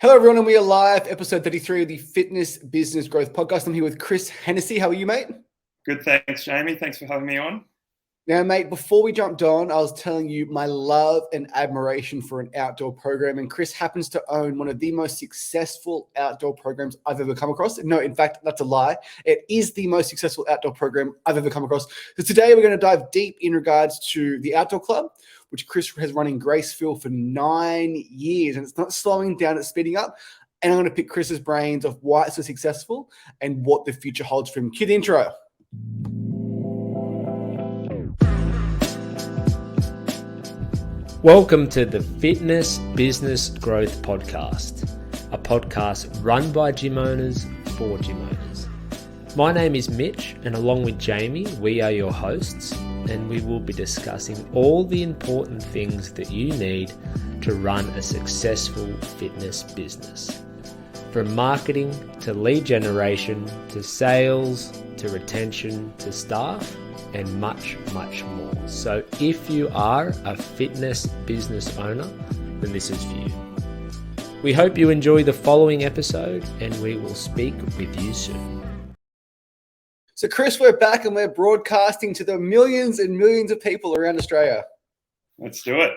Hello, everyone, and we are live, episode 33 of the Fitness Business Growth Podcast. I'm here with Chris Hennessey. How are you, mate? Good, thanks, Jamie. Thanks for having me on. Now, mate, before we jumped on, I was telling you my love and admiration for an outdoor program, and Chris happens to own one of the most successful outdoor programs I've ever come across. No, in fact, that's a lie. It is the most successful outdoor program I've ever come across. So today we're going to dive deep in regards to the Outdoor Club, which Chris has run in Graceville for 9 years, and it's not slowing down, it's speeding up. And I'm going to pick Chris's brains of why it's so successful and what the future holds for him. Cue the intro. Welcome to the Fitness Business Growth Podcast, a podcast run by gym owners for gym owners. My name is Mitch, and along with Jamie, we are your hosts, and we will be discussing all the important things that you need to run a successful fitness business. From marketing to lead generation to sales to retention to staff and much, much more. So if you are a fitness business owner, then this is for you. We hope you enjoy the following episode, and we will speak with you soon. So, Chris, we're back and we're broadcasting to the millions and millions of people around Australia. Let's do it.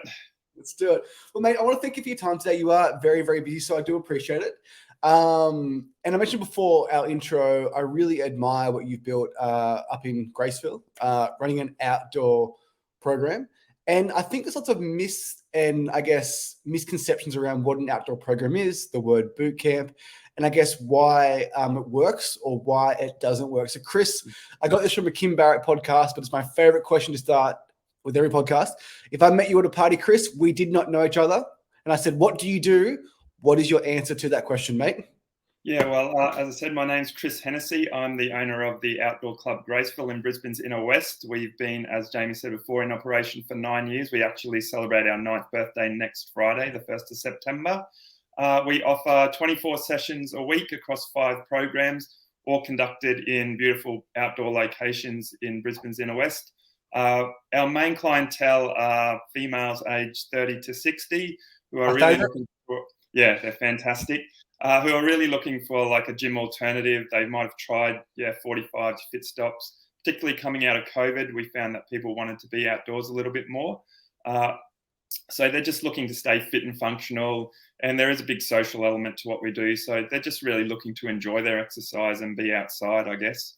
Let's do it. Well, mate, I want to thank you for your time today. You are very, very busy, so I do appreciate it. And I mentioned before our intro, I really admire what you've built up in Graceville, running an outdoor program. And I think there's lots of misconceptions around what an outdoor program is, the word boot camp, and I guess why it works or why it doesn't work. So, Chris, I got this from a Kim Barrett podcast, but it's my favorite question to start with every podcast. If I met you at a party, Chris, we did not know each other, and I said, "What do you do?" What is your answer to that question, mate? Yeah, well, as I said, my name's Chris Hennessey. I'm the owner of the Outdoor Club Graceville in Brisbane's Inner West. We've been, as Jamie said before, in operation for 9 years. We actually celebrate our 9th birthday next Friday, the 1st of September. We offer 24 sessions a week across 5 programs, all conducted in beautiful outdoor locations in Brisbane's Inner West. Our main clientele are females aged 30 to 60 who are really looking for... Yeah, they're fantastic. Who are really looking for like a gym alternative. They might have tried, 45 fit stops. Particularly coming out of COVID, we found that people wanted to be outdoors a little bit more. So they're just looking to stay fit and functional. And there is a big social element to what we do. So they're just really looking to enjoy their exercise and be outside, I guess.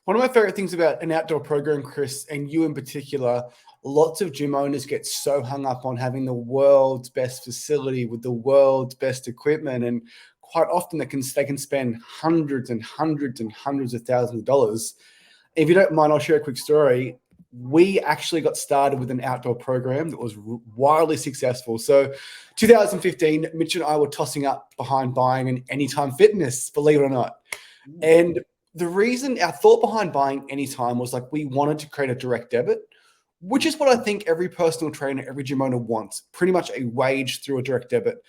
One of my favorite things about an outdoor program, Chris, and you in particular, lots of gym owners get so hung up on having the world's best facility with the world's best equipment. And quite often they can spend hundreds and hundreds and hundreds of thousands of dollars. If you don't mind, I'll share a quick story. We actually got started with an outdoor program that was wildly successful. So 2015, Mitch and I were tossing up behind buying an Anytime Fitness, believe it or not. And the reason, our thought behind buying Anytime was like we wanted to create a direct debit, which is what I think every personal trainer, every gym owner wants, pretty much a wage through a direct debit.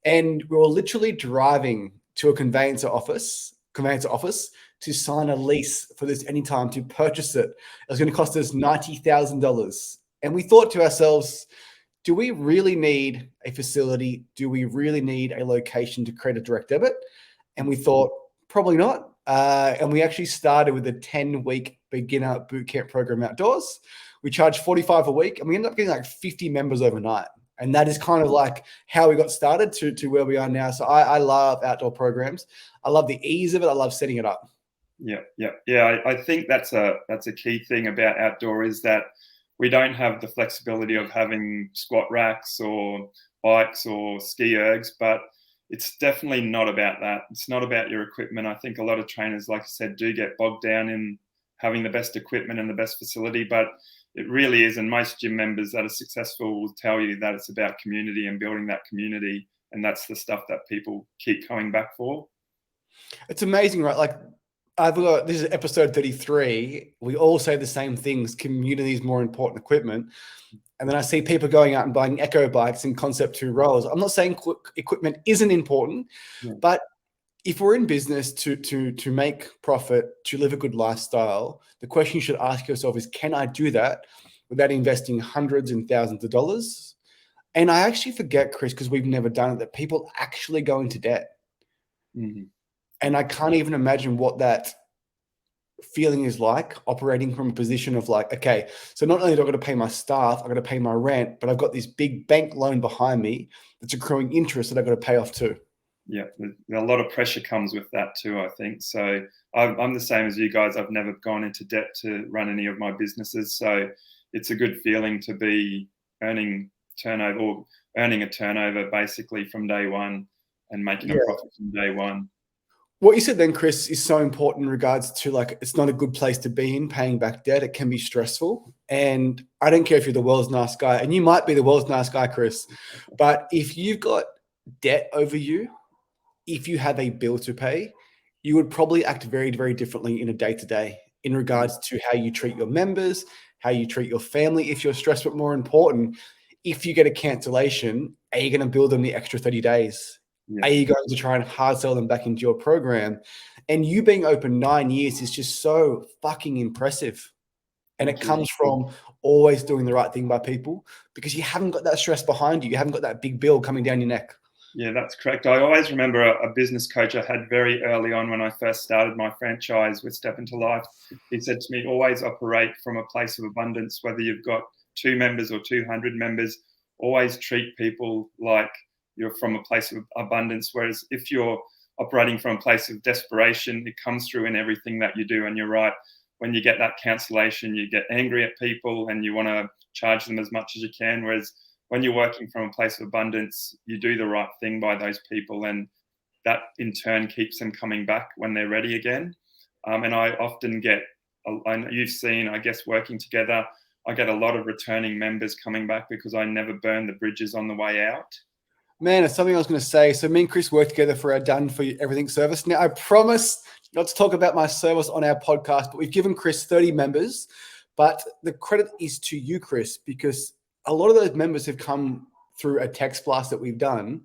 And we were literally driving to a conveyancer office to sign a lease for this Anytime, to purchase it. It was going to cost us $90,000. And we thought to ourselves, do we really need a facility? Do we really need a location to create a direct debit? And we thought, probably not. And we actually started with a 10-week beginner bootcamp program outdoors. We charged $45 a week, and we ended up getting like 50 members overnight. And that is kind of like how we got started to where we are now. So I love outdoor programs. I love the ease of it. I love setting it up. Yeah. I think that's a key thing about outdoor is that we don't have the flexibility of having squat racks or bikes or ski ergs, but it's definitely not about that. It's not about your equipment. I think a lot of trainers, like I said, do get bogged down in having the best equipment and the best facility, but it really is. And most gym members that are successful will tell you that it's about community and building that community. And that's the stuff that people keep coming back for. It's amazing, right? Like this is episode 33. We all say the same things. Community is more important than equipment. And then I see people going out and buying echo bikes and Concept 2 rollers. I'm not saying equipment isn't important, but if we're in business to make profit, to live a good lifestyle, the question you should ask yourself is, can I do that without investing hundreds and thousands of dollars? And I actually forget, Chris, because we've never done it, that people actually go into debt. Mm-hmm. And I can't even imagine what that feeling is like, operating from a position of like, okay, so not only do I got to pay my staff, I got to pay my rent, but I've got this big bank loan behind me that's accruing interest that I've got to pay off too. Yeah, a lot of pressure comes with that too, I think. So I'm the same as you guys. I've never gone into debt to run any of my businesses. So it's a good feeling to be earning a turnover basically from day one and making a profit from day one. What you said then, Chris, is so important in regards to like, it's not a good place to be in paying back debt. It can be stressful. And I don't care if you're the world's nice guy, and you might be the world's nice guy, Chris, but if you've got debt over you, if you have a bill to pay, you would probably act very, very differently in a day-to-day in regards to how you treat your members, how you treat your family if you're stressed, but more important, if you get a cancellation, are you going to bill them the extra 30 days? Yeah. Are you going to try and hard sell them back into your program? And you being open 9 years is just so fucking impressive. And it comes from always doing the right thing by people, because you haven't got that stress behind you. You haven't got that big bill coming down your neck. Yeah, that's correct. I always remember a business coach I had very early on when I first started my franchise with Step Into Life. He said to me, always operate from a place of abundance, whether you've got 2 members or 200 members, always treat people like you're from a place of abundance. Whereas if you're operating from a place of desperation, it comes through in everything that you do. And you're right, when you get that cancellation, you get angry at people and you want to charge them as much as you can. Whereas when you're working from a place of abundance, you do the right thing by those people, and that in turn keeps them coming back when they're ready again. And I often get, you've seen, I guess, working together, I get a lot of returning members coming back because I never burn the bridges on the way out. Man, it's something I was going to say. So me and Chris work together for our Done For Everything service. Now, I promise not to talk about my service on our podcast, but we've given Chris 30 members. But the credit is to you, Chris, because a lot of those members have come through a text blast that we've done,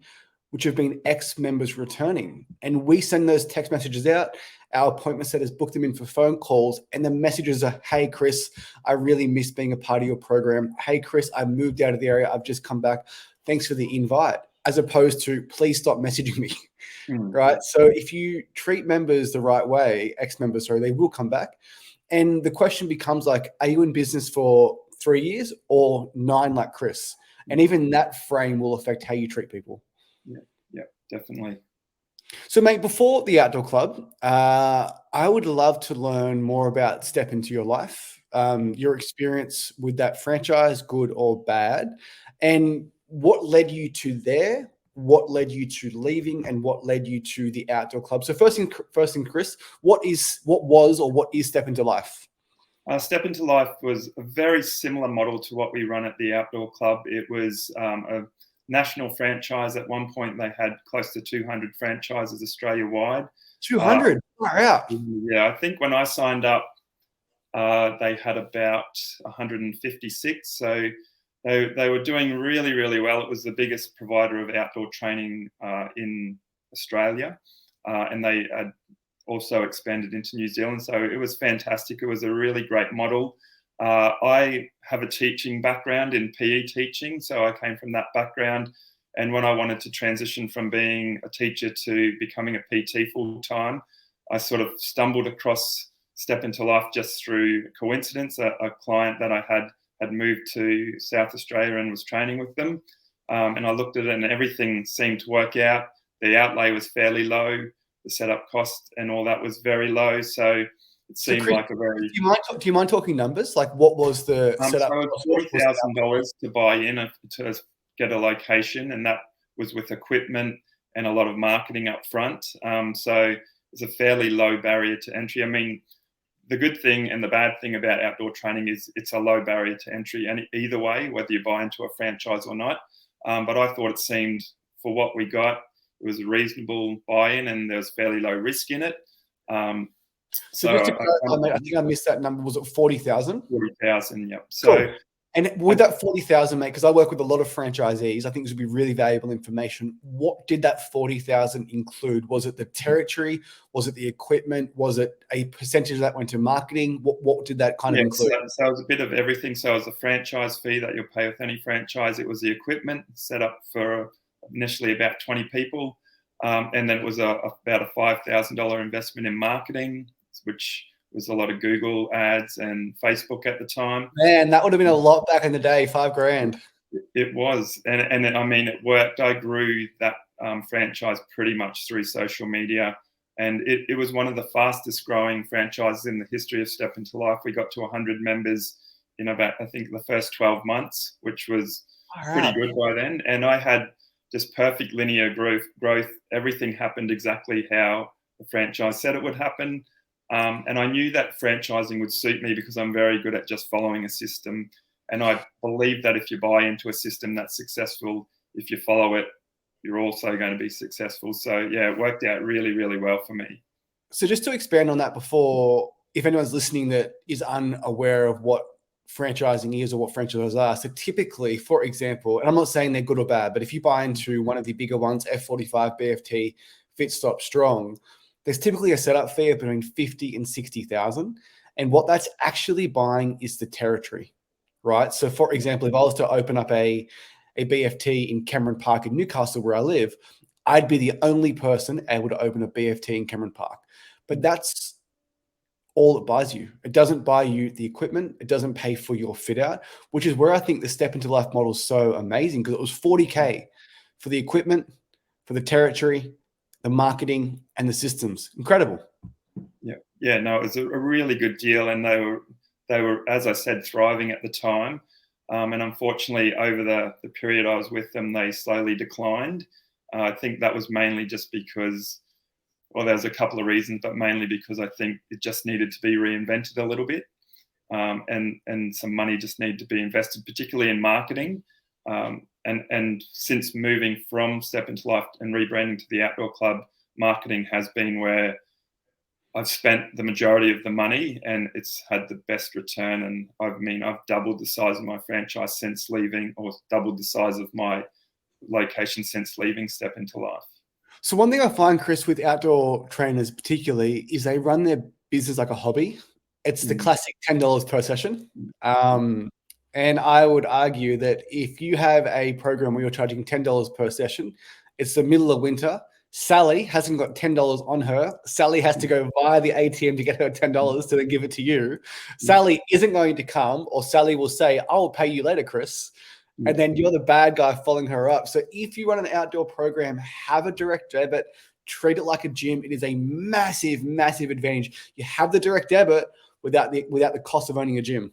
which have been ex-members returning. And we send those text messages out. Our appointment setters book them in for phone calls. And the messages are, hey, Chris, I really miss being a part of your program. Hey, Chris, I moved out of the area. I've just come back. Thanks for the invite. As opposed to, please stop messaging me, right? So if you treat members the right way, ex-members, sorry, they will come back. And the question becomes like, are you in business for 3 years or 9 like Chris? And even that frame will affect how you treat people. Yeah, definitely. So, mate, before the Outdoor Club, I would love to learn more about Step Into Your Life, your experience with that franchise, good or bad, and what led you to there, what led you to leaving, and what led you to the Outdoor Club. So first thing, Chris, what is Step Into Life? Step Into Life was a very similar model to what we run at the Outdoor Club. It was a national franchise. At one point, they had close to 200 franchises Australia-wide. 200? Far out. Yeah, I think when I signed up, they had about 156. So they were doing really, really well. It was the biggest provider of outdoor training in Australia, and they had also expanded into New Zealand. So it was fantastic. It was a really great model. I have a teaching background in PE teaching, so I came from that background. And when I wanted to transition from being a teacher to becoming a PT full-time, I sort of stumbled across Step Into Life just through coincidence. A client that I had moved to South Australia and was training with them. And I looked at it and everything seemed to work out. The outlay was fairly low. The setup cost and all that was very low. So it seemed Chris, like a very... Do you mind talking numbers? Like what was the setup? So it was $40,000 to buy in to get a location, and that was with equipment and a lot of marketing up front. So it's a fairly low barrier to entry. I mean, the good thing and the bad thing about outdoor training is it's a low barrier to entry, and either way, whether you buy into a franchise or not. But I thought it seemed, for what we got, it was a reasonable buy-in and there was fairly low risk in it. So just to clarify, mate, I think I missed that number. Was it 40,000? 40,000, yep. So And with that 40,000, mate, because I work with a lot of franchisees, I think this would be really valuable information. What did that 40,000 include? Was it the territory? Was it the equipment? Was it a percentage that went to marketing? What did that kind of include? So it was a bit of everything. So it was a franchise fee that you'll pay with any franchise. It was the equipment set up for initially about 20 people. And then it was about a $5,000 investment in marketing, which was a lot of Google ads and Facebook at the time. Man, that would have been a lot back in the day, $5,000. It was. And I mean, it worked. I grew that franchise pretty much through social media. And it was one of the fastest growing franchises in the history of Step Into Life. We got to 100 members in about, I think, the first 12 months, which was pretty good by then. And I had just perfect linear growth. Everything happened exactly how the franchise said it would happen. And I knew that franchising would suit me because I'm very good at just following a system. And I believe that if you buy into a system that's successful, if you follow it, you're also going to be successful. So yeah, it worked out really, really well for me. So just to expand on that before, if anyone's listening that is unaware of what franchising is or what franchises are. So typically, for example, and I'm not saying they're good or bad, but if you buy into one of the bigger ones, F45, BFT, Fit, Stop, Strong, there's typically a setup fee of between 50 and 60,000. And what that's actually buying is the territory, right? So for example, if I was to open up a BFT in Cameron Park in Newcastle, where I live, I'd be the only person able to open a BFT in Cameron Park. But that's all it buys you. It doesn't buy you the equipment. It doesn't pay for your fit out, which is where I think the Step Into Life model is so amazing, because it was 40K for the equipment, for the territory, the marketing, and the systems. Incredible. Yeah, no, it was a really good deal, and they were, as I said, thriving at the time. And unfortunately, over the period I was with them, they slowly declined. I think that was mainly just because, well, there's a couple of reasons, but mainly because I think it just needed to be reinvented a little bit, and some money just needed to be invested, particularly in marketing. And since moving from Step Into Life and rebranding to the Outdoor Club, marketing has been where I've spent the majority of the money, and it's had the best return. And I've doubled the size of my franchise since leaving, or doubled the size of my location since leaving Step Into Life. So one thing I find, Chris, with outdoor trainers particularly, is they run their business like a hobby. It's the classic $10 per session. And I would argue that if you have a program where you're charging $10 per session, it's the middle of winter, Sally hasn't got $10 on her. Sally has to go via the ATM to get her $10 to then give it to you. Sally isn't going to come, or Sally will say, I'll pay you later, Chris. And then you're the bad guy following her up. So if you run an outdoor program, have a direct debit, treat it like a gym. It is a massive, massive advantage. You have the direct debit without the cost of owning a gym.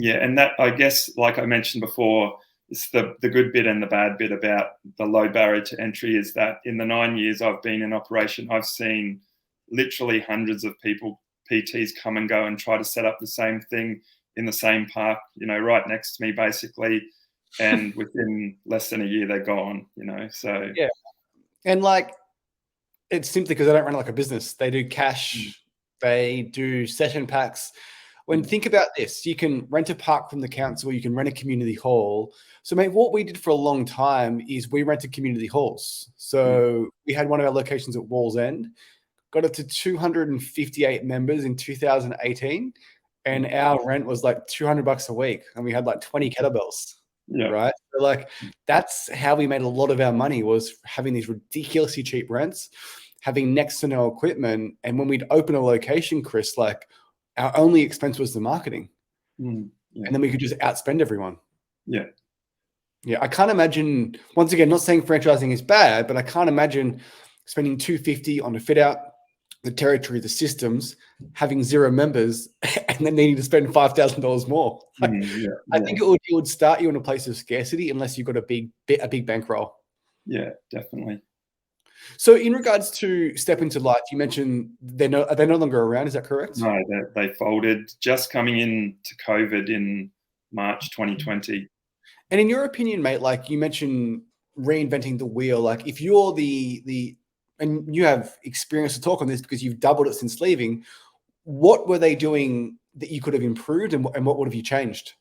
Yeah, and that, I guess, like I mentioned before, it's the good bit and the bad bit about the low barrier to entry is that in the 9 years I've been in operation, I've seen literally hundreds of people, PTs, come and go and try to set up the same thing in the same park, right next to me, basically. And within less than a year, they're gone, so. Yeah. And it's simply because they don't run it like a business. They do cash, they do session packs. Think about this, you can rent a park from the council, you can rent a community hall. So, mate, what we did for a long time is we rented community halls. So we had one of our locations at Walls End, got it to 258 members in 2018. And our rent was like $200 a week. And we had like 20 kettlebells. Yeah. Right. So that's how we made a lot of our money, was having these ridiculously cheap rents, having next to no equipment. And when we'd open a location, Chris, our only expense was the marketing. And then we could just outspend everyone. Yeah. Yeah. I can't imagine, once again, not saying franchising is bad, but I can't imagine spending $250 on a fit out, the territory, the systems, having 0 members, and then needing to spend $5,000 more. I think it would start you in a place of scarcity unless you've got a big bankroll. Yeah, definitely. So in regards to Step Into Life, you mentioned are they no longer around? Is that correct? No, they folded just coming into COVID in March 2020. And in your opinion, mate, you mentioned reinventing the wheel. If you're and you have experience to talk on this because you've doubled it since leaving, what were they doing that you could have improved, and what would have you changed?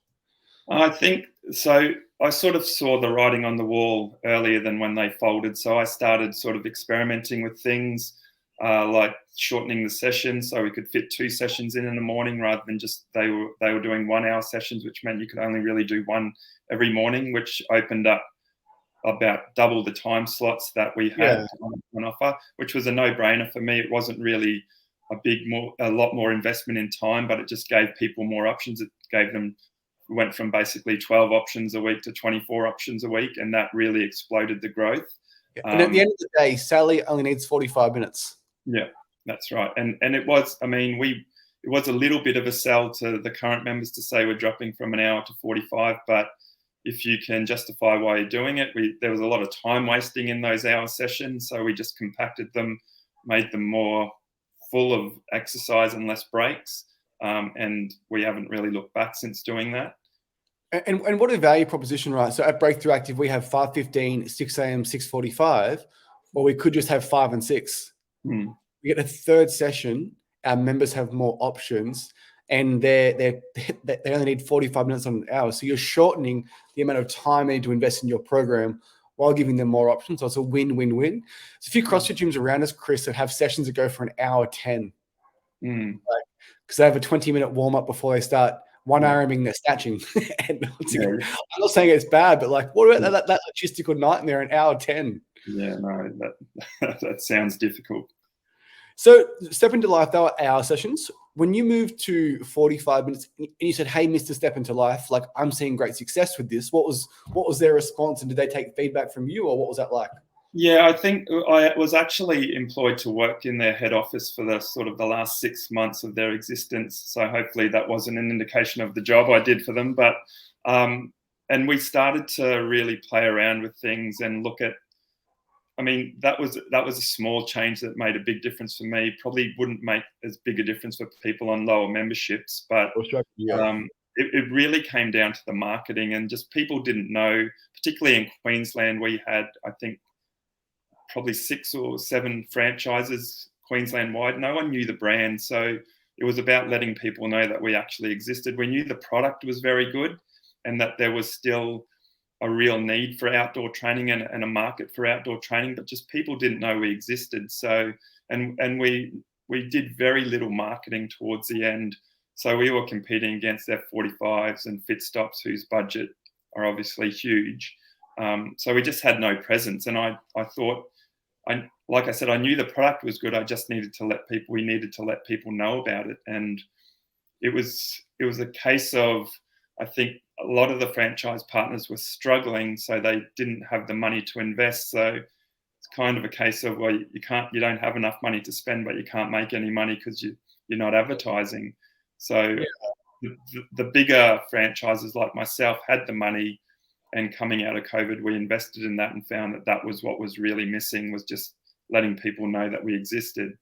I think so. I sort of saw the writing on the wall earlier than when they folded. So I started sort of experimenting with things like shortening the session so we could fit 2 sessions in the morning rather than just they were doing 1 hour sessions, which meant you could only really do one every morning, which opened up about double the time slots that we had on offer, which was a no-brainer for me. It wasn't really a lot more investment in time, but it just gave people more options. It gave them went from basically 12 options a week to 24 options a week, and that really exploded the growth. And at the end of the day, Sally only needs 45 minutes. Yeah, that's right. And it was, I mean, it was a little bit of a sell to the current members to say we're dropping from an hour to 45, but if you can justify why you're doing it, there was a lot of time wasting in those hour sessions, so we just compacted them, made them more full of exercise and less breaks. And we haven't really looked back since doing that. And what a value proposition, right? So at Breakthrough Active, we have 5:15, 6 a.m., 6:45, or we could just have 5 and 6. We get a third session. Our members have more options, and they only need 45 minutes on an hour. So you're shortening the amount of time they need to invest in your program while giving them more options. So it's a win-win-win. So a few CrossFit gyms around us, Chris, that have sessions that go for an hour 10. Because they have a 20-minute warm-up before they start 1 arming their snatching. And I'm not saying it's bad, but like, what about that logistical nightmare in hour 10? Yeah, no, that sounds difficult. So Step Into Life, they were hour sessions. When you moved to 45 minutes and you said, hey, Mr. Step Into Life, like, I'm seeing great success with this. What was their response? And did they take feedback from you, or what was that like? Yeah, I think I was actually employed to work in their head office for the last 6 months of their existence. So hopefully that wasn't an indication of the job I did for them. But and we started to really play around with things and look at. I mean, that was a small change that made a big difference for me. Probably wouldn't make as big a difference for people on lower memberships, but it really came down to the marketing, and just people didn't know. Particularly in Queensland, we had, I think, probably 6 or 7 franchises Queensland wide. No one knew the brand. So it was about letting people know that we actually existed. We knew the product was very good and that there was still a real need for outdoor training and a market for outdoor training, but just people didn't know we existed. So, and we did very little marketing towards the end. So we were competing against their 45s and Fit Stops, whose budget are obviously huge. So we just had no presence. And I thought, like I said, I knew the product was good. I just needed to we needed to let people know about it. And it was a case of, I think a lot of the franchise partners were struggling, so they didn't have the money to invest. So it's kind of a case of, well, you don't have enough money to spend, but you can't make any money because you're not advertising. So the bigger franchises like myself had the money, and coming out of COVID, we invested in that and found that was what was really missing, was just letting people know that we existed.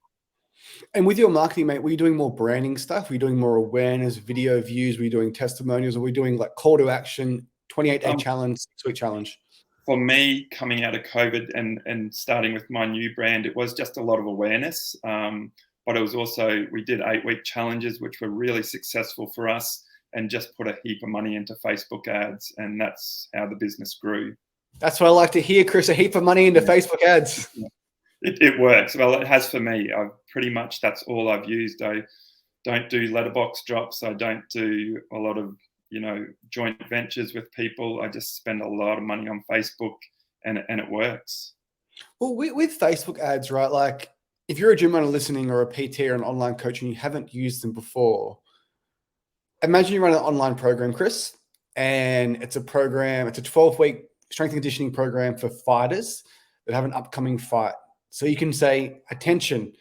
And with your marketing, mate, were you doing more branding stuff? Were you doing more awareness, video views? Were you doing testimonials? Or were you doing like call to action, 28-day challenge, 6-week challenge? For me, coming out of COVID and starting with my new brand, it was just a lot of awareness. But it was also, we did 8-week challenges, which were really successful for us, and just put a heap of money into Facebook ads. And that's how the business grew. That's what I like to hear, Chris, a heap of money into Facebook ads. It works. Well, it has for me. I've pretty much, that's all I've used. I don't do letterbox drops. I don't do a lot of, joint ventures with people. I just spend a lot of money on Facebook, and it works. Well, with Facebook ads, right? Like if you're a gym owner listening, or a PT or an online coach, and you haven't used them before, imagine you run an online program, Chris, and it's a 12-week strength and conditioning program for fighters that have an upcoming fight. So you can say, attention,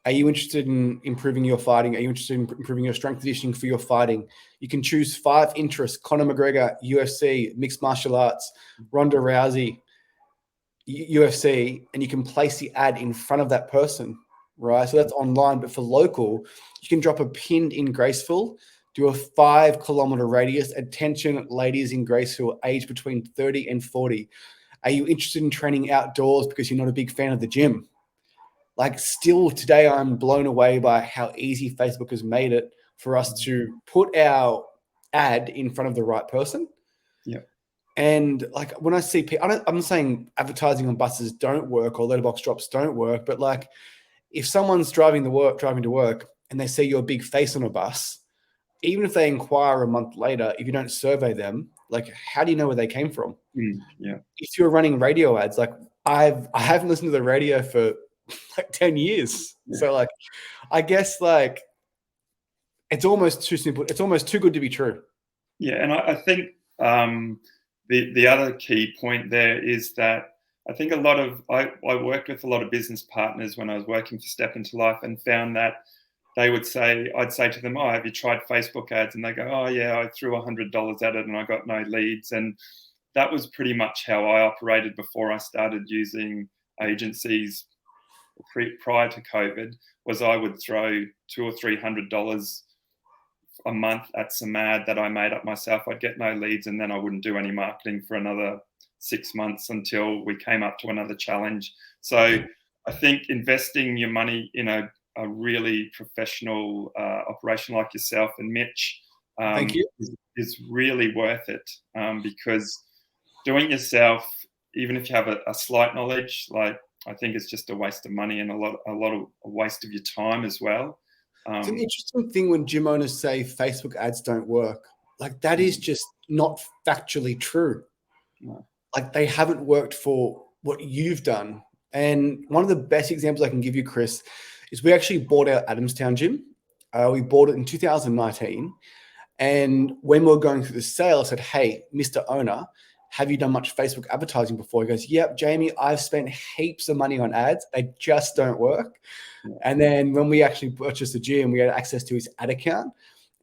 are you interested in improving your fighting? Are you interested in improving your strength conditioning for your fighting? You can choose 5 interests: Conor McGregor, UFC, mixed martial arts, Ronda Rousey, UFC, and you can place the ad in front of that person, right? So that's online, but for local, you can drop a pinned in Graceville, do a 5-kilometer radius. Attention, ladies in Graceville, aged between 30 and 40. Are you interested in training outdoors because you're not a big fan of the gym? Like, still today, I'm blown away by how easy Facebook has made it for us to put our ad in front of the right person. Yeah. And like when I see people, I'm not saying advertising on buses don't work or letterbox drops don't work, but like if someone's driving to work and they see your big face on a bus, even if they inquire a month later, if you don't survey them, like how do you know where they came from? Yeah. If you're running radio ads, like I haven't listened to the radio for like 10 years. Yeah. So like, I guess like it's almost too simple. It's almost too good to be true. Yeah. And I think the other key point there is that I think I worked with a lot of business partners when I was working for Step Into Life and found that I'd say to them, oh, have you tried Facebook ads? And they go, oh yeah, I threw $100 at it and I got no leads. And that was pretty much how I operated before I started using agencies prior to COVID, was I would throw $200 or $300 a month at some ad that I made up myself. I'd get no leads and then I wouldn't do any marketing for another 6 months until we came up to another challenge. So I think investing your money in a really professional operation like yourself and Mitch Thank you. is really worth it, because doing it yourself, even if you have a slight knowledge, like I think it's just a waste of money and a lot of a waste of your time as well. It's an interesting thing when gym owners say Facebook ads don't work. Like that is just not factually true. No. Like they haven't worked for what you've done. And one of the best examples I can give you, Chris, is we actually bought our Adamstown gym. We bought it in 2019. And when we were going through the sale, I said, hey, Mr. Owner, have you done much Facebook advertising before? He goes, yep, Jamie, I've spent heaps of money on ads. They just don't work. Yeah. And then when we actually purchased the gym, we had access to his ad account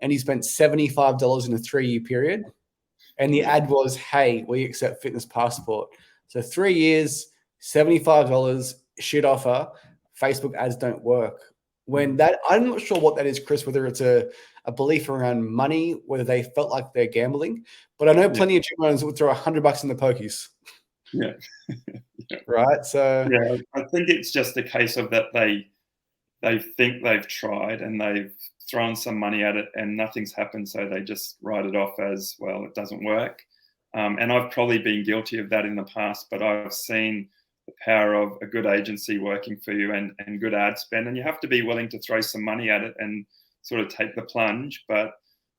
and he spent $75 in a 3-year period. And the ad was, hey, we accept fitness passport. So 3 years, $75, shit offer, Facebook ads don't work. When that, I'm not sure what that is, Chris, whether it's a belief around money, whether they felt like they're gambling, but I know plenty of gym owners would throw $100 in the pokies. Yeah. Right. So yeah, I think it's just a case of that they think they've tried and they've thrown some money at it and nothing's happened. So they just write it off as, well, it doesn't work. And I've probably been guilty of that in the past, but I've seen the power of a good agency working for you and good ad spend. And you have to be willing to throw some money at it and sort of take the plunge. But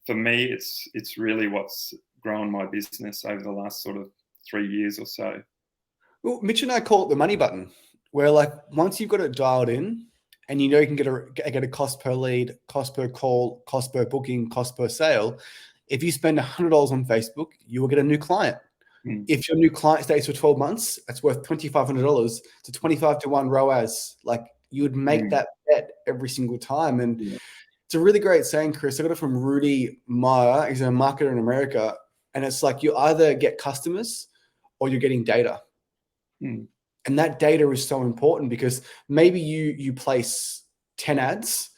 for me, it's really what's grown my business over the last sort of 3 years or so. Well, Mitch and I call it the money button, where like once you've got it dialed in and you know you can get a cost per lead, cost per call, cost per booking, cost per sale. If you spend $100 on Facebook, you will get a new client. If your new client stays for 12 months, that's worth $2,500 to 25 to 1 ROAS. Like you would make that bet every single time. And it's a really great saying, Chris. I got it from Rudy Meyer. He's a marketer in America. And it's like you either get customers or you're getting data. And that data is so important because maybe you place 10 ads,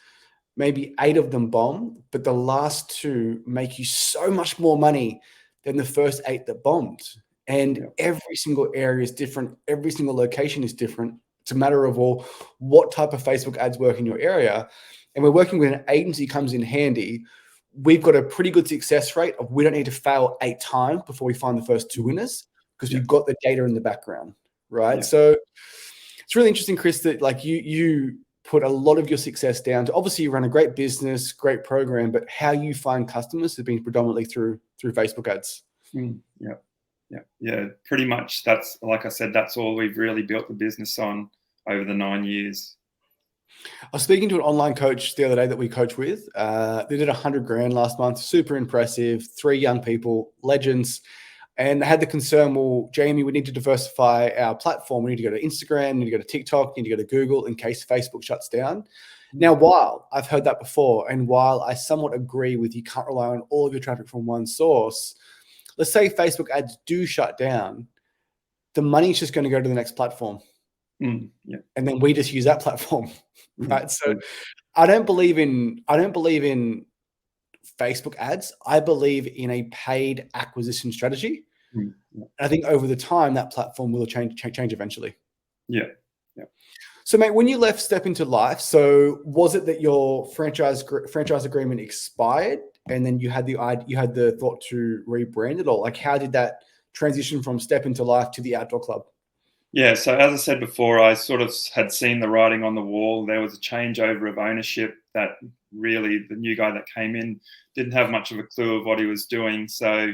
maybe 8 of them bomb, but the last 2 make you so much more money than the first 8 that bombed. And every single area is different. Every single location is different. It's a matter of, well, what type of Facebook ads work in your area? And we're working with an agency comes in handy. We've got a pretty good success rate of we don't need to fail 8 times before we find the first 2 winners because we've got the data in the background, right? Yeah. So it's really interesting, Chris, that like you put a lot of your success down to, obviously you run a great business, great program, but how you find customers has been predominantly through Facebook ads. Yeah. Pretty much that's, like I said, that's all we've really built the business on over the 9 years. I was speaking to an online coach the other day that we coach with. They did $100,000 last month. Super impressive. 3 young people, legends. And they had the concern, well, Jamie, we need to diversify our platform. We need to go to Instagram, we need to go to TikTok, we need to go to Google in case Facebook shuts down. Now, while I've heard that before, and while I somewhat agree with you can't rely on all of your traffic from one source, let's say Facebook ads do shut down, the money's just going to go to the next platform. And then we just use that platform, right? So I don't believe in Facebook ads. I believe in a paid acquisition strategy. I think over the time that platform will change eventually. Yeah. So, mate, when you left Step Into Life, so was it that your franchise agreement expired and then you had the thought to rebrand it all. Like, how did that transition from Step Into Life to the Outdoor Club? Yeah, so as I said before, I sort of had seen the writing on the wall. There was a changeover of ownership that really the new guy that came in didn't have much of a clue of what he was doing. So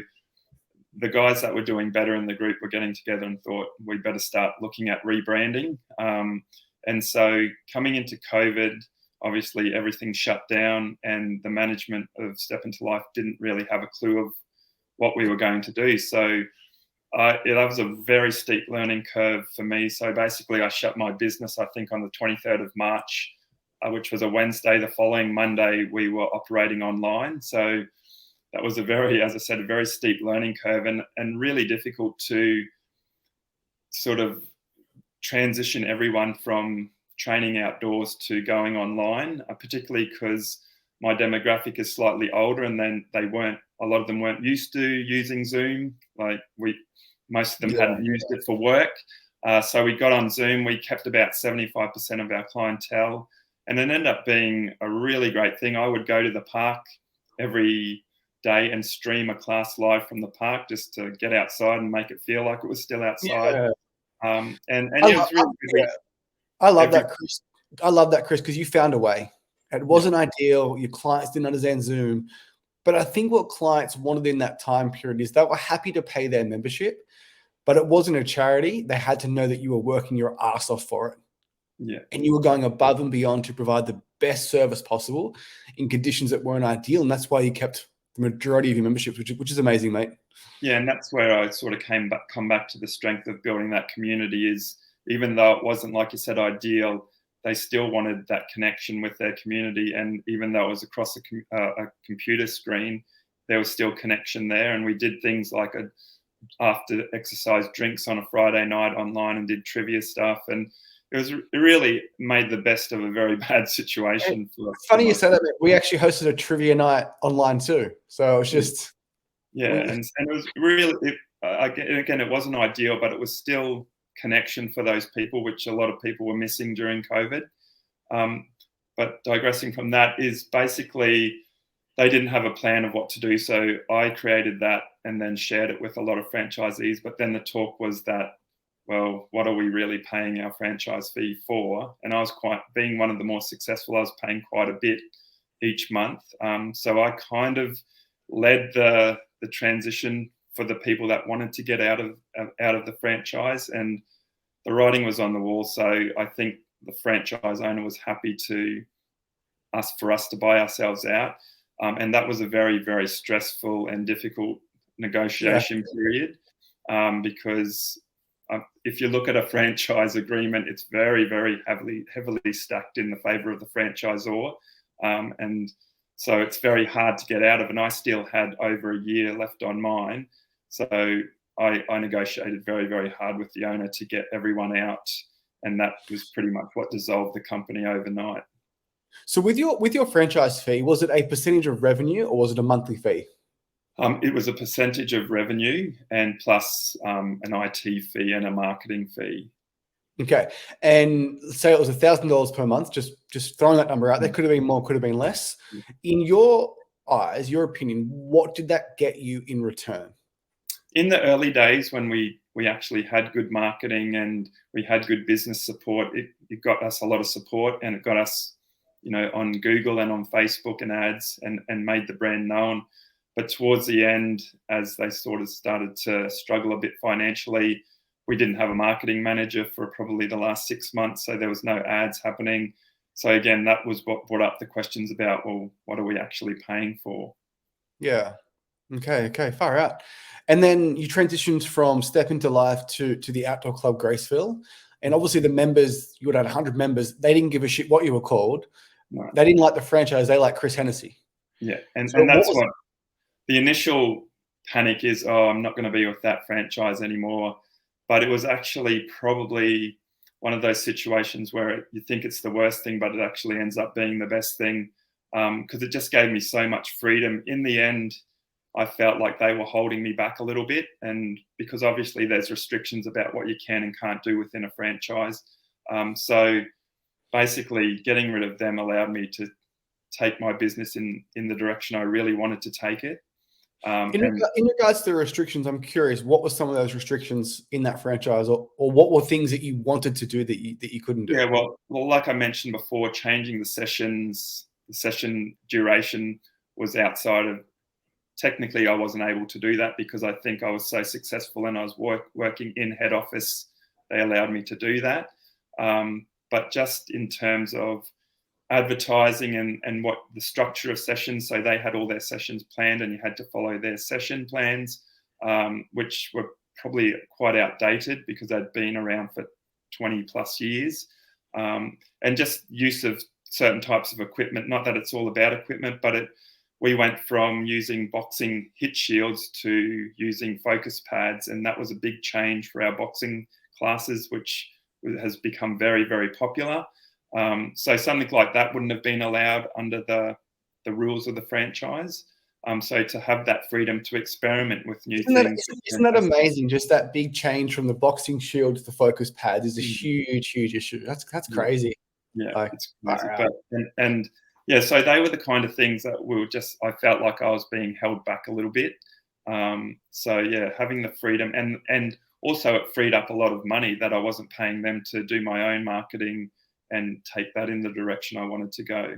the guys that were doing better in the group were getting together and thought we better start looking at rebranding. And so coming into COVID, obviously everything shut down and the management of Step Into Life didn't really have a clue of what we were going to do. So that was a very steep learning curve for me. So basically I shut my business, I think on the 23rd of March, which was a Wednesday. The following Monday, we were operating online. So that was as I said, a very steep learning curve and really difficult to sort of transition everyone from training outdoors to going online, particularly because my demographic is slightly older and then a lot of them weren't used to using Zoom. Like most of them hadn't used it for work. So we got on Zoom, we kept about 75% of our clientele, and it ended up being a really great thing. I would go to the park every day and stream a class live from the park just to get outside and make it feel like it was still outside. Yeah. It was really good. I love that, Chris. I love that, Chris, because you found a way. It wasn't ideal. Your clients didn't understand Zoom. But I think what clients wanted in that time period is they were happy to pay their membership, but it wasn't a charity. They had to know that you were working your ass off for it. Yeah. And you were going above and beyond to provide the best service possible in conditions that weren't ideal. And that's why you kept the majority of your memberships, which is amazing, mate. Yeah, and that's where I sort of come back to the strength of building that community is even though it wasn't, like you said, ideal, they still wanted that connection with their community. And even though it was across a computer screen, there was still connection there. And we did things like after exercise drinks on a Friday night online and did trivia stuff. And it really made the best of a very bad situation. Funny you say that, mate. We actually hosted a trivia night online too. So it was just... Yeah, and it was really, again, it wasn't ideal, but it was still connection for those people, which a lot of people were missing during COVID. But digressing from that is basically they didn't have a plan of what to do. So I created that and then shared it with a lot of franchisees. But then the talk was that, well, what are we really paying our franchise fee for? And I was being one of the more successful, I was paying quite a bit each month. So I kind of led the transition for the people that wanted to get out of the franchise, and the writing was on the wall. So I think the franchise owner was happy for us to buy ourselves out, and that was a very, very stressful and difficult negotiation period, because if you look at a franchise agreement, it's very, very heavily stacked in the favour of the franchisor, and so it's very hard to get out of. And I still had over a year left on mine. So I negotiated very, very hard with the owner to get everyone out. And that was pretty much what dissolved the company overnight. So with your franchise fee, was it a percentage of revenue or was it a monthly fee? It was a percentage of revenue and plus an IT fee and a marketing fee. Okay. And say it was $1,000 per month, just throwing that number out there. Could have been more, could have been less. In your eyes, your opinion, what did that get you in return? In the early days when we actually had good marketing and we had good business support, it got us a lot of support, and it got us, on Google and on Facebook and ads and made the brand known. But towards the end, as they sort of started to struggle a bit financially, we didn't have a marketing manager for probably the last 6 months, so there was no ads happening. So again, that was what brought up the questions about, well, what are we actually paying for? Yeah. Okay, far out. And then you transitioned from Step Into Life to the Outdoor Club Graceville. And obviously the members, you would have 100 members, they didn't give a shit what you were called. No. They didn't like the franchise, they like Chris Hennessey. Yeah, and that's what the initial panic is, I'm not going to be with that franchise anymore. But it was actually probably one of those situations where you think it's the worst thing, but it actually ends up being the best thing, because it just gave me so much freedom. In the end, I felt like they were holding me back a little bit, and because obviously there's restrictions about what you can and can't do within a franchise. So basically getting rid of them allowed me to take my business in the direction I really wanted to take it. In regards to the restrictions, I'm curious, what were some of those restrictions in that franchise, or what were things that you wanted to do that you couldn't do? Yeah, well, like I mentioned before, changing the session duration was outside of. Technically, I wasn't able to do that because I think I was so successful and I was working in head office. They allowed me to do that. But just in terms of advertising and what the structure of sessions, so they had all their sessions planned and you had to follow their session plans, which were probably quite outdated because they'd been around for 20 plus years. And just use of certain types of equipment, not that it's all about equipment, but we went from using boxing hit shields to using focus pads, and that was a big change for our boxing classes, which has become very, very popular. So something like that wouldn't have been allowed under the rules of the franchise. So to have that freedom to experiment with new things. Isn't that amazing? Just that big change from the boxing shield to the focus pads is a huge, huge issue. That's crazy. Yeah, it's crazy. But yeah, so they were the kind of things that I felt like I was being held back a little bit. So yeah, having the freedom and also it freed up a lot of money that I wasn't paying them to do my own marketing and take that in the direction I wanted to go.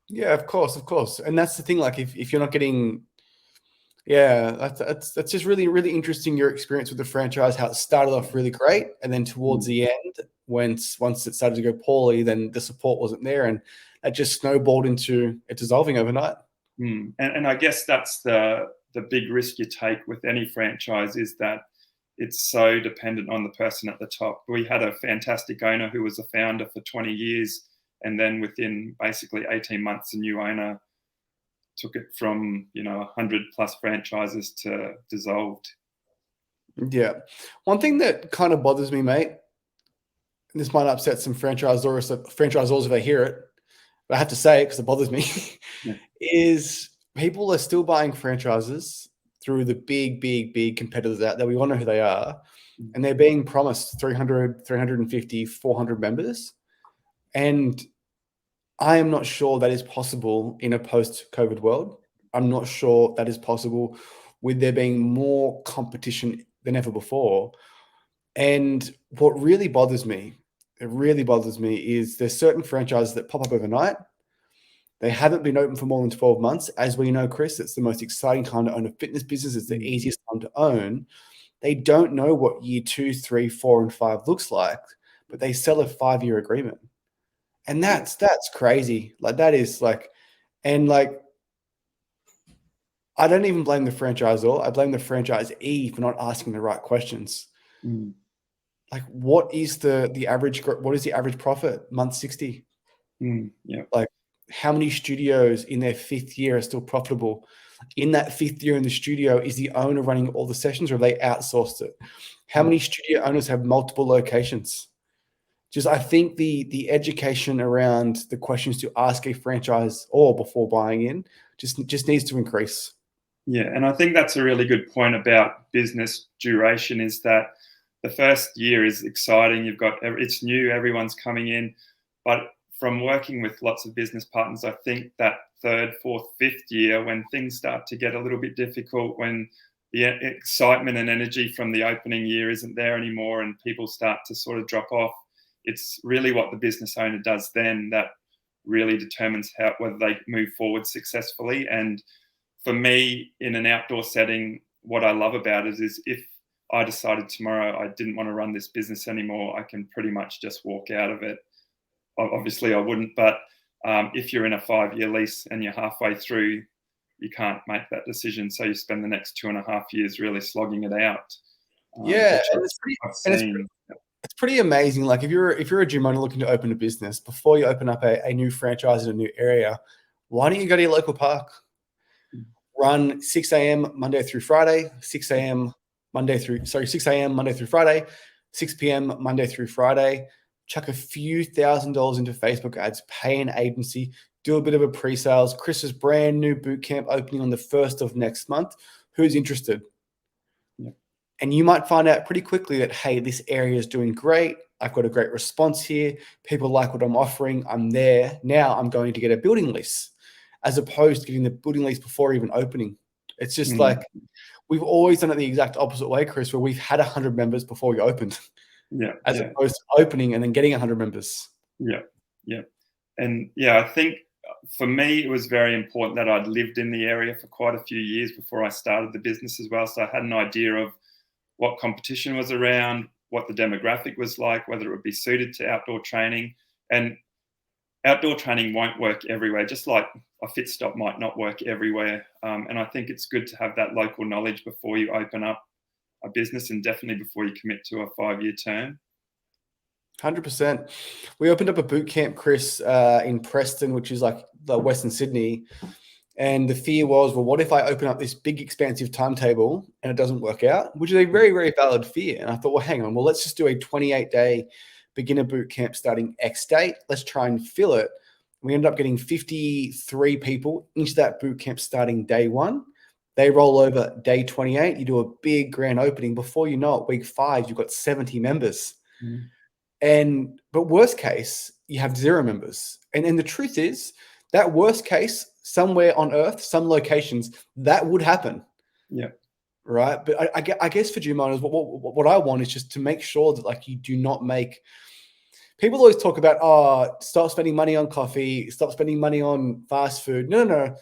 Yeah, of course. And that's the thing, like if you're not getting, that's just really, really interesting, your experience with the franchise, how it started off really great. And then towards the end, once it started to go poorly, then the support wasn't there. And that just snowballed into it dissolving overnight. And I guess that's the big risk you take with any franchise, is that it's so dependent on the person at the top. We had a fantastic owner who was a founder for 20 years. And then within basically 18 months, the new owner took it from, 100 plus franchises to dissolved. Yeah. One thing that kind of bothers me, mate, and this might upset some franchisors if they hear it, but I have to say it because it bothers me, is people are still buying franchises through the big competitors out there. We all know who they are. And they're being promised 300, 350, 400 members. And I am not sure that is possible in a post-COVID world. I'm not sure that is possible with there being more competition than ever before. And what really bothers me, is there's certain franchises that pop up overnight. They haven't been open for more than 12 months. As we know, Chris, it's the most exciting time to own a fitness business. It's the easiest time to own. They don't know what year 2, 3, 4, and 5 looks like, but they sell a 5-year agreement. And that's crazy. Like that is like, and like, I don't even blame the franchisor. I blame the franchisee for not asking the right questions. Like, what is the average profit? Month 60. Yeah. Like, how many studios in their 5th year are still profitable? In that 5th year in the studio, is the owner running all the sessions, or have they outsourced it? How many studio owners have multiple locations? Just, I think the education around the questions to ask a franchise or before buying in just needs to increase. Yeah, and I think that's a really good point about business duration, is that the first year is exciting. It's new, everyone's coming in. But from working with lots of business partners, I think that 3rd, 4th, 5th year, when things start to get a little bit difficult, when the excitement and energy from the opening year isn't there anymore and people start to sort of drop off, it's really what the business owner does then that really determines whether they move forward successfully. And for me, in an outdoor setting, what I love about it is if I decided tomorrow I didn't want to run this business anymore, I can pretty much just walk out of it. Obviously, I wouldn't, but if you're in a 5-year lease and you're halfway through, you can't make that decision. So you spend the next 2.5 years really slogging it out. It's pretty amazing. Like if you're a gym owner looking to open a business, before you open up a new franchise in a new area, why don't you go to your local park? Run 6 a.m. Monday through Friday, 6 a.m. Monday through Friday, 6 p.m. Monday through Friday. Chuck a few $1,000s into Facebook ads, pay an agency, do a bit of a pre-sales. Chris's brand new boot camp opening on the 1st of next month. Who's interested? And you might find out pretty quickly that, hey, this area is doing great. I've got a great response here. People like what I'm offering. I'm there. Now I'm going to get a building lease, as opposed to getting the building lease before even opening. It's just like, we've always done it the exact opposite way, Chris, where we've had 100 members before we opened. As opposed to opening and then getting 100 members. And I think for me, it was very important that I'd lived in the area for quite a few years before I started the business as well. So I had an idea of what competition was around, what the demographic was like, whether it would be suited to outdoor training. And outdoor training won't work everywhere, just like a fit stop might not work everywhere. And I think it's good to have that local knowledge before you open up a business, and definitely before you commit to a 5-year term. 100%. We opened up a boot camp, Chris, in Preston, which is like the Western Sydney. And the fear was, well, what if I open up this big, expansive timetable and it doesn't work out? Which is a very, very valid fear. And I thought, well, hang on, well, let's just do a 28-day beginner boot camp starting X date. Let's try and fill it. We ended up getting 53 people into that boot camp starting day 1. They roll over day 28. You do a big grand opening. Before you know it, week 5, you've got 70 members. But worst case, you have 0 members. And the truth is, that worst case, somewhere on earth, some locations, that would happen. Right. But I guess for gym owners, what I want is just to make sure that, like, you do not make people always talk about, stop spending money on coffee, stop spending money on fast food. No.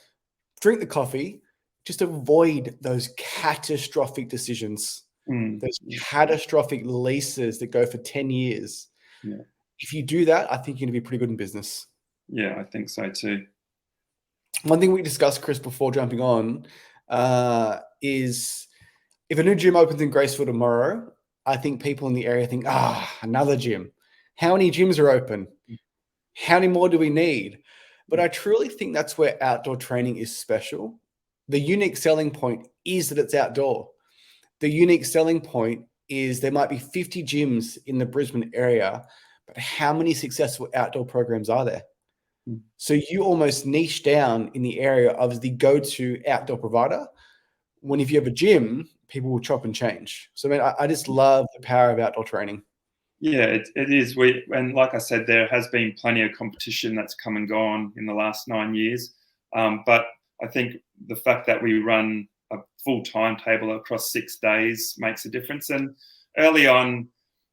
Drink the coffee. Just avoid those catastrophic decisions, those catastrophic leases that go for 10 years. If you do that, I think you're going to be pretty good in business. Yeah, I think so too. One thing we discussed, Chris, before jumping on, is if a new gym opens in Graceville tomorrow, I think people in the area think, another gym. How many gyms are open? How many more do we need? But I truly think that's where outdoor training is special. The unique selling point is that it's outdoor. The unique selling point is there might be 50 gyms in the Brisbane area, but how many successful outdoor programs are there? So you almost niche down in the area of the go-to outdoor provider, when if you have a gym, people will chop and change. So I just love the power of outdoor training. Yeah, it is. And like I said, there has been plenty of competition that's come and gone in the last 9 years. But I think the fact that we run a full timetable across 6 days makes a difference. And early on,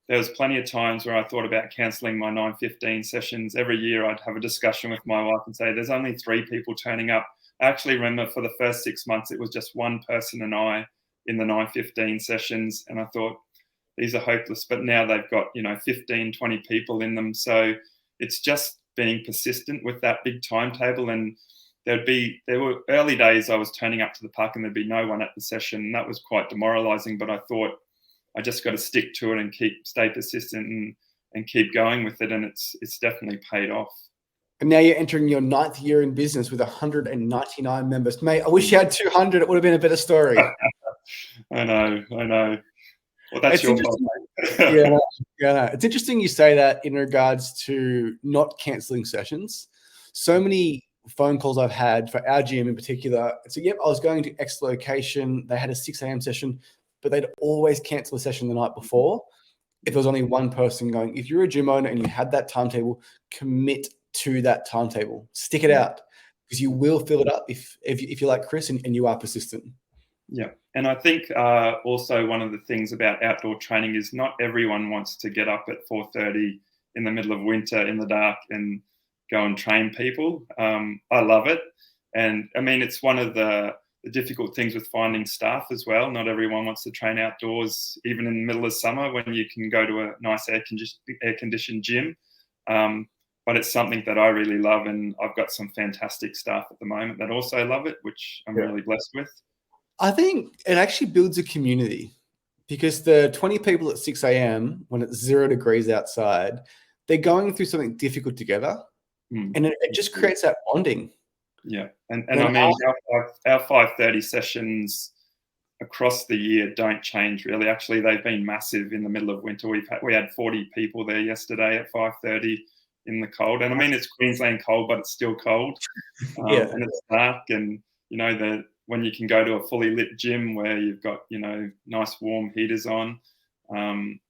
there was plenty of times where I thought about cancelling my 9:15 sessions. Every year I'd have a discussion with my wife and say, there's only 3 people turning up. I actually remember for the first 6 months, it was just one person and I in the 9:15 sessions. And I thought, these are hopeless. But now they've got, 15, 20 people in them. So it's just being persistent with that big timetable. And there were early days I was turning up to the park and there'd be no one at the session. And that was quite demoralizing. But I thought, I just got to stick to it and stay persistent and keep going with it. And it's definitely paid off. And now you're entering your 9th year in business with 199 members. Mate, I wish you had 200. It would have been a better story. I know. Well, that's your fault, mate. Yeah. It's interesting you say that in regards to not cancelling sessions. So many phone calls I've had for our gym in particular. So, I was going to X location. They had a 6 a.m. session, but they'd always cancel a session the night before if there was only one person going. If you're a gym owner and you had that timetable, commit to that timetable. Stick it out, because you will fill it up if you're like Chris and you are persistent. Yeah. And I think also one of the things about outdoor training is not everyone wants to get up at 4:30 in the middle of winter in the dark and go and train people. I love it. And I mean, it's one of the difficult things with finding staff as well. Not everyone wants to train outdoors, even in the middle of summer when you can go to a nice air-conditioned gym. But it's something that I really love. And I've got some fantastic staff at the moment that also love it, which I'm really blessed with. I think it actually builds a community, because the 20 people at 6 a.m. when it's 0 degrees outside, they're going through something difficult together. And it just creates that bonding. Yeah. And I mean, our 5:30 sessions across the year don't change really. Actually, they've been massive in the middle of winter. We had 40 people there yesterday at 5:30 in the cold. And I mean, it's Queensland cold, but it's still cold. And it's dark, and when you can go to a fully lit gym where you've got, you know, nice warm heaters on.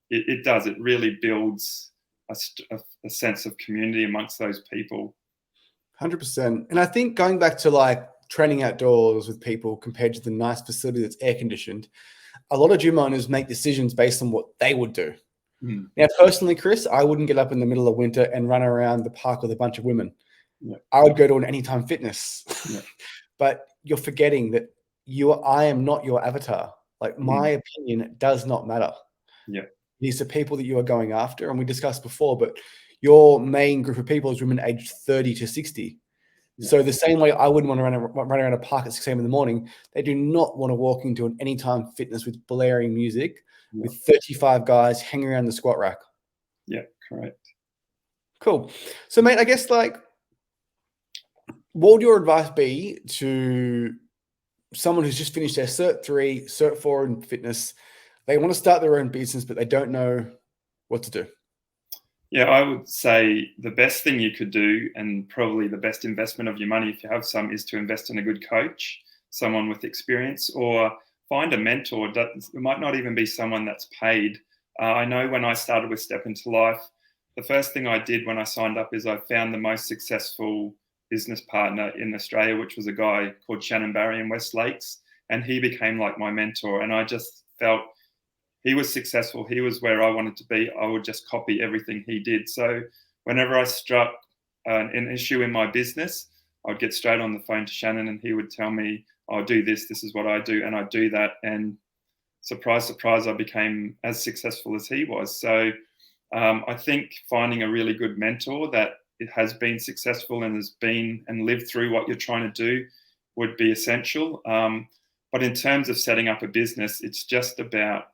It really builds a sense of community amongst those people. 100%. And I think going back to like training outdoors with people compared to the nice facility that's air conditioned, a lot of gym owners make decisions based on what they would do. Mm. Now, personally, Chris, I wouldn't get up in the middle of winter and run around the park with a bunch of women. Yeah. I would go to an anytime fitness. Yeah. But you're forgetting that I am not your avatar. Like my opinion does not matter. Yeah. These are people that you are going after. And we discussed before, but your main group of people is women aged 30 to 60. Yeah. So the same way I wouldn't want to run around a park at 6 a.m. in the morning, they do not want to walk into an anytime fitness with blaring music with 35 guys hanging around the squat rack. Yeah, correct. Cool. So, mate, I guess like, what would your advice be to someone who's just finished their Cert 3, Cert 4 in fitness? They want to start their own business, but they don't know what to do. Yeah, I would say the best thing you could do, and probably the best investment of your money if you have some, is to invest in a good coach, someone with experience, or find a mentor. It might not even be someone that's paid. I know when I started with Step Into Life, the first thing I did when I signed up is I found the most successful business partner in Australia, which was a guy called Shannon Barry in West Lakes. And he became like my mentor. And I just felt he was successful. He was where I wanted to be. I would just copy everything he did. So whenever I struck an issue in my business, I'd get straight on the phone to Shannon and he would tell me, I'll do this. This is what I do. And I do that. And surprise, surprise, I became as successful as he was. So I think finding a really good mentor that it has been successful and has been and lived through what you're trying to do would be essential. But in terms of setting up a business, it's just about,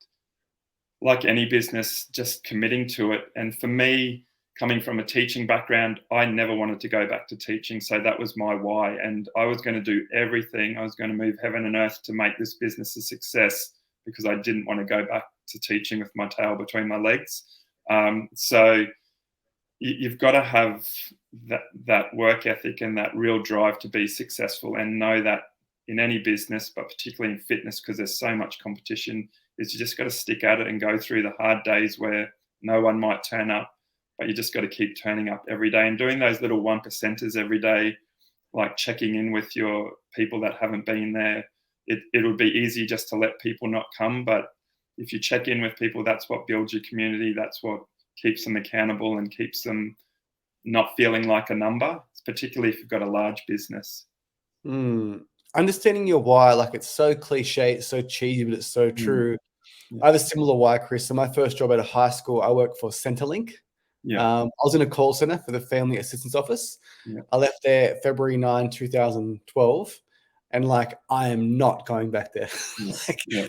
like any business, just committing to it. And for me, coming from a teaching background, I never wanted to go back to teaching. So that was my why. And I was going to do everything. I was going to move heaven and earth to make this business a success because I didn't want to go back to teaching with my tail between my legs. So you've got to have that work ethic and that real drive to be successful, and know that in any business, but particularly in fitness, because there's so much competition, is you just got to stick at it and go through the hard days where no one might turn up, but you just got to keep turning up every day and doing those little 1%ers every day, like checking in with your people that haven't been there. It would be easy just to let people not come, but if you check in with people, that's what builds your community. That's what keeps them accountable and keeps them not feeling like a number, particularly if you've got a large business. Understanding your why, like it's so cliche, it's so cheesy, but it's so true. Yeah. I have a similar why, Chris. So my first job out of high school, I worked for Centrelink. Yeah. I was in a call center for the Family Assistance Office. Yeah. I left there February 9, 2012. And like, I am not going back there.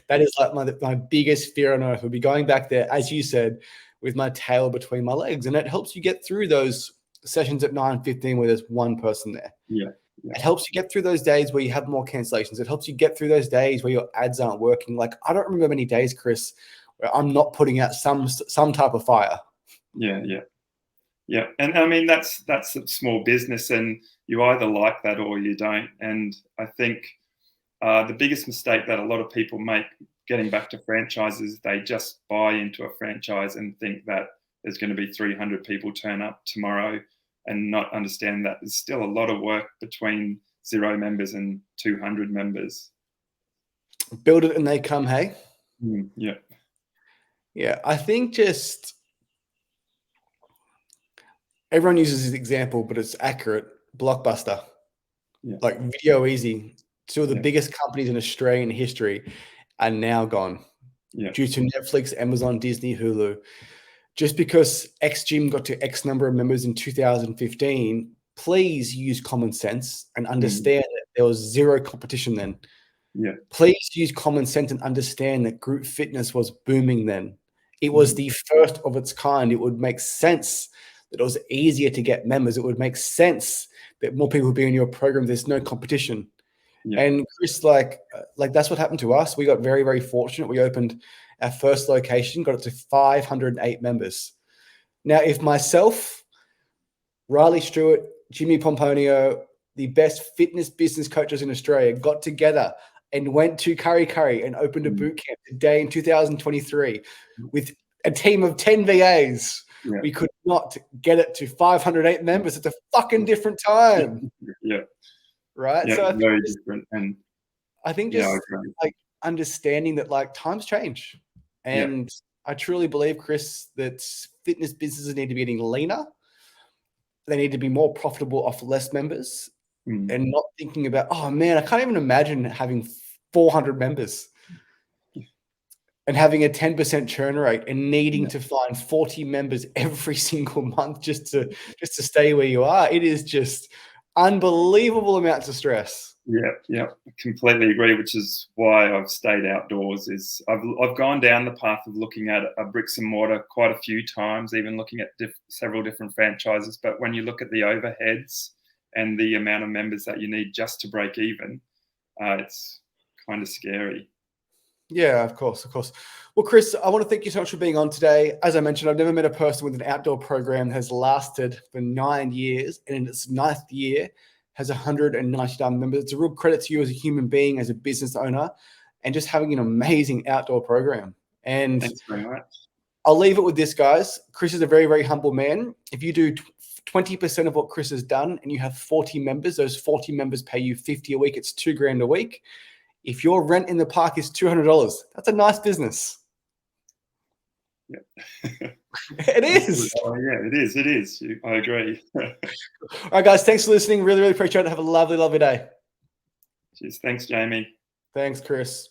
That is like my biggest fear on earth, would be going back there, as you said, with my tail between my legs. And it helps you get through those sessions at 9:15 where there's one person there. Yeah. It helps you get through those days where you have more cancellations. It helps you get through those days where your ads aren't working. Like, I don't remember many days, Chris, where I'm not putting out some type of fire. Yeah. And I mean, that's a small business, and you either like that or you don't. And I think the biggest mistake that a lot of people make getting back to franchises, they just buy into a franchise and think that there's going to be 300 people turn up tomorrow, and not understand that there's still a lot of work between 0 members and 200 members. Build it and they come, hey? Yeah. Yeah, I think just everyone uses this example, but it's accurate. Blockbuster. Yeah. Like Video Easy, two of the biggest companies in Australian history are now gone due to Netflix, Amazon, Disney, Hulu. Just because X Gym got to X number of members in 2015, please use common sense and understand that there was zero competition then. Yeah. Please use common sense and understand that group fitness was booming then. It was the first of its kind. It would make sense that it was easier to get members. It would make sense that more people would be in your program. There's no competition. Yeah. And Chris, like that's what happened to us. We got very, very fortunate. We opened our first location, got it to 508 members. Now, if myself, Riley Stewart, Jimmy Pomponio, the best fitness business coaches in Australia got together and went to Curry and opened a boot camp today in 2023 with a team of 10 VAs. Yeah. We could not get it to 508 members. It's a fucking different time. Yeah. Right. Yeah, so very different. And I think just like understanding that like times change. And I truly believe, Chris, that fitness businesses need to be getting leaner. They need to be more profitable off less members and not thinking about, oh man, I can't even imagine having 400 members and having a 10% churn rate and needing to find 40 members every single month just to stay where you are. It is just unbelievable amounts of stress. Yeah, I completely agree, which is why I've stayed outdoors. Is I've gone down the path of looking at a bricks and mortar quite a few times, even looking at several different franchises. But when you look at the overheads and the amount of members that you need just to break even, it's kind of scary. Yeah, of course. Well, Chris, I want to thank you so much for being on today. As I mentioned, I've never met a person with an outdoor program that has lasted for 9 years, and in its 9th year has 199 members. It's a real credit to you as a human being, as a business owner, and just having an amazing outdoor program. And thanks very much. I'll leave it with this, guys. Chris is a very, very humble man. If you do 20% of what Chris has done and you have 40 members, those 40 members pay you $50 a week. It's $2,000 a week. If your rent in the park is $200, that's a nice business. Yeah. It is. Oh, yeah, it is. I agree. All right, guys. Thanks for listening. Really, really appreciate it. Have a lovely, lovely day. Cheers. Thanks, Jamie. Thanks, Chris.